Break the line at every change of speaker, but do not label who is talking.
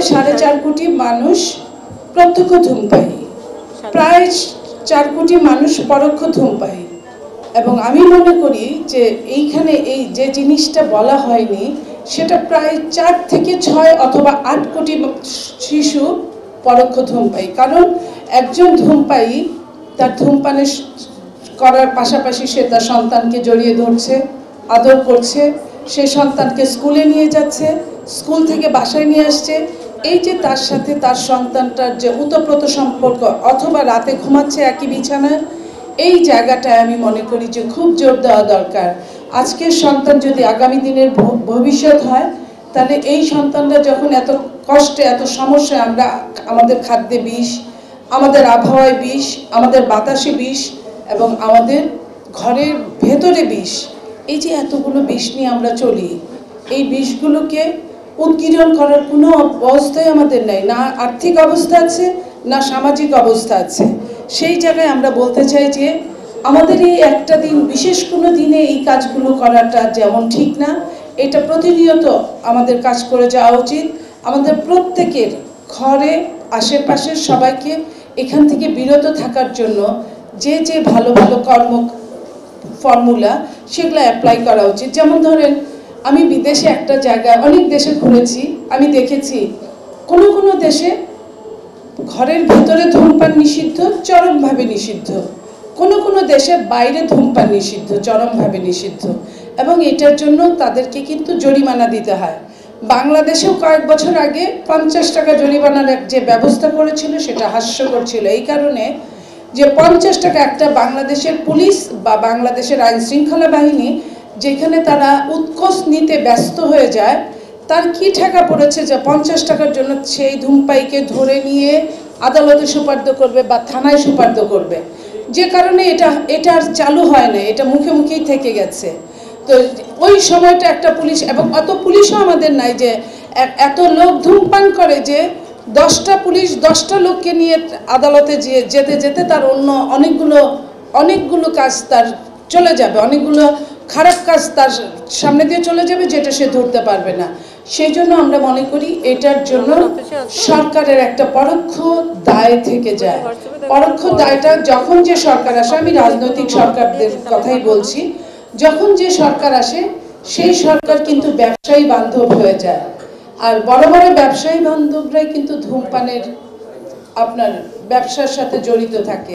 4.5 কোটি মানুষ প্রত্যক্ষ ধূমপায়ী, প্রায় 4 কোটি মানুষ পরোক্ষ ধূমপায়ী। এবং আমি মনে করি যে এইখানে এই যে জিনিসটা বলা হয়নি সেটা প্রায় 4 থেকে 6 অথবা 8 কোটি শিশু পরোক্ষ ধূমপায়ী। কারণ একজন ধূমপায়ী তার ধূমপানের করার পাশাপাশি সে তার সন্তানকে জড়িয়ে ধরছে, আদর করছে, সে সন্তানকে স্কুলে নিয়ে যাচ্ছে, স্কুল থেকে বাসায় নিয়ে আসছে। এই যে তার সাথে তার সন্তানটার যে ওতপ্রোত সম্পর্ক, অথবা রাতে ঘুমাচ্ছে একই বিছানায়, এই জায়গাটায় আমি মনে করি যে খুব জোর দেওয়া দরকার। আজকের সন্তান যদি আগামী দিনের ভবিষ্যৎ হয়, তাহলে এই সন্তানরা যখন এত কষ্টে এত সমস্যায়, আমরা আমাদের খাদ্যে বিষ, আমাদের আবহাওয়ায় বিষ, আমাদের বাতাসে বিষ এবং আমাদের ঘরের ভেতরে বিষ, এই যে এতগুলো বিষ নিয়ে আমরা চলি, এই বিষগুলোকে উৎগীরণ করার কোনো অবস্থাই আমাদের নেই। না আর্থিক অবস্থা আছে, না সামাজিক অবস্থা আছে। সেই জায়গায় আমরা বলতে চাই যে আমাদের এই একটা দিন, বিশেষ কোনো দিনে এই কাজগুলো করাটা যেমন ঠিক না, এটা প্রতিনিয়ত আমাদের কাজ করে যাওয়া উচিত। আমাদের প্রত্যেকের ঘরে আশেপাশের সবাইকে এখান থেকে বিরত থাকার জন্য যে যে ভালো ভালো ফর্মুলা সেগুলো অ্যাপ্লাই করা উচিত। যেমন ধরেন, আমি বিদেশে একটা জায়গায়, অনেক দেশে ঘুরেছি, আমি দেখেছি কোনো কোনো দেশে ঘরের ভিতরে ধূমপান নিষিদ্ধ, চরমভাবে নিষিদ্ধ। কোনো কোনো দেশে বাইরে ধূমপান নিষিদ্ধ, চরমভাবে নিষিদ্ধ, এবং এটার জন্য তাদেরকে কিন্তু জরিমানা দিতে হয়। বাংলাদেশেও কয়েক বছর আগে 50 টাকা জরিমানার যে ব্যবস্থা করেছিল সেটা হাস্যকর ছিল, এই কারণে যে 50 টাকা একটা বাংলাদেশের পুলিশ বা বাংলাদেশের আইন শৃঙ্খলা বাহিনী যেখানে তারা উৎকোচ নিতে ব্যস্ত হয়ে যায়, তার কি ঠেকা পড়েছে যে 50 টাকার জন্য সেই ধূমপায়ীকে ধরে নিয়ে আদালতে সুপার্দ করবে বা থানায় সুপার্দ করবে, যে কারণে এটা আর চালু হয় না, এটা মুখে মুখেই থেকে গেছে। তো ওই সময়টা একটা পুলিশ, এবং অত পুলিশও আমাদের নাই যে এত লোক ধূমপান করে যে 10টা পুলিশ 10টা লোককে নিয়ে আদালতে যেতে যেতে তার অন্য অনেকগুলো কাজ তার চলে যাবে, অনেকগুলো খারাপ কাজ তার সামনে দিয়ে চলে যাবে, যেটা সে ধরতে পারবে না। সেই জন্য আমরা মনে করি এটার জন্য সরকারের একটা পরোক্ষ দায় থেকে যায়। পরোক্ষ দায়টা যখন যে সরকার আসে, আমি রাজনৈতিক সরকারদের কথাই বলছি, যখন যে সরকার আসে সেই সরকার কিন্তু ব্যবসায়ী বান্ধব হয়ে যায়। আর বড় বড় ব্যবসায়ী বান্ধবরাই কিন্তু ধূমপানের আপনার ব্যবসার সাথে জড়িত থাকে।